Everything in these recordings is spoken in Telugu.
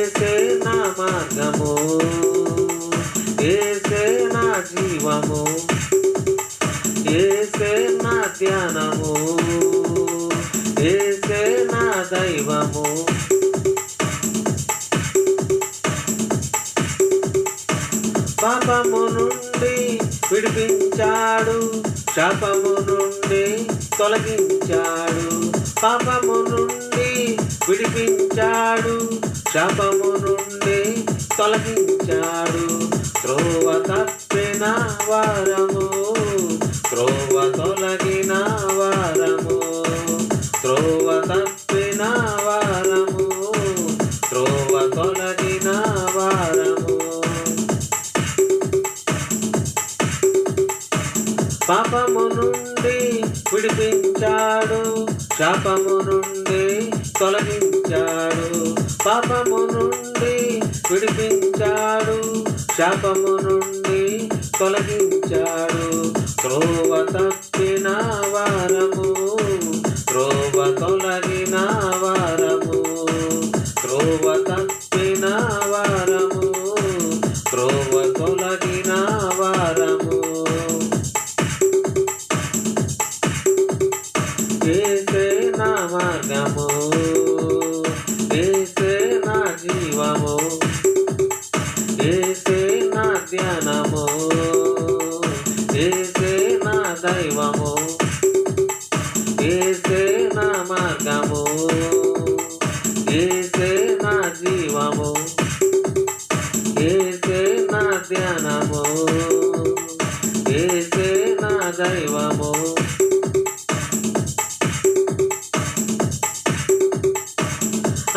ఏసే నా మార్గము, ఏసే నా జీవము, ఏసే నా ధ్యానము, ఏసే నా దైవము. పాపము నుండి విడిపించాడు, శాపము నుండి తొలగించాడు. పాపము నుండి విడిపించాడు, శాపము నుండి తొలగించాడు. త్రోవ తప్పిన వారము, త్రోవ తొలగిన వారము, త్రోవ తప్పిన వారము, త్రోవ తొలగిన వారము. పాపము నుండి విడిపించాడు, శాపము నుండి తొలగించాడు. పాపము నుండి విడిపించాడు, శాపము నుండి తొలగించాడు. త్రోవ తప్పిన వారము, త్రోవ తొలగిన వారము, త్రోవ తప్పిన వారము, త్రోవ తొలగిన వారము. ఏసే నా మార్గము, ఏసే నా జీవము, ఏసే నా ధ్యానము, ఏసే నా దైవము. ఏసే నా మార్గము, ఏసే నా జీవము, ఏసే నా ధ్యానము, ఏసే నా దైవము.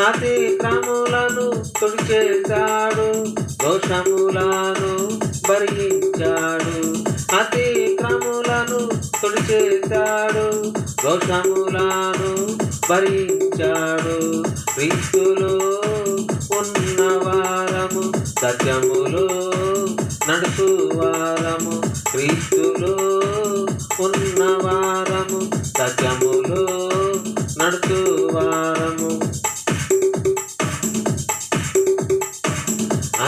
అతిక్రములను తుడిచేశాడు, దోషములను భరించాడు. అతిక్రములను తుడిచేశాడు, దోషములను భరించాడు. క్రీస్తులో ఉన్నవారము, సత్యములో నడుచువారము. క్రీస్తులో ఉన్నవారము, సత్యములో నడుచువారము.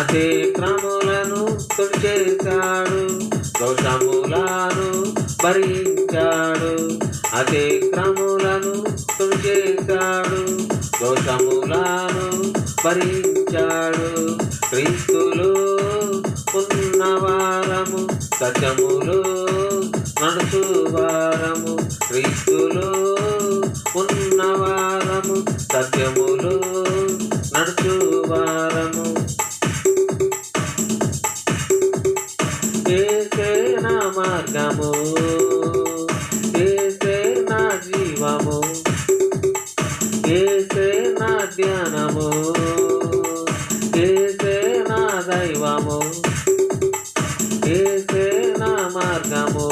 అతిక్రములను తుడిచేశాడు, దోషములను భరించాడు. అతిక్రములను తుడిచేశాడు, దోషములను భరించాడు. క్రీస్తులో ఉన్నవారము, సత్యములో నడుచువారము. క్రీస్తులో ఉన్నవారము, సత్యములో నడుచువారము. ఏసే నా మార్గము, ఏసే నా జీవము, ఏసే నా ధ్యానము, ఏసే నా దైవము. ఏసే నా మార్గము,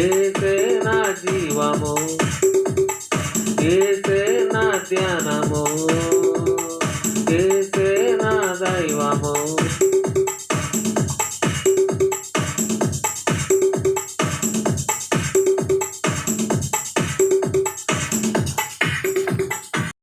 ఏసే నా జీవము, ఏసే నా ధ్యానము.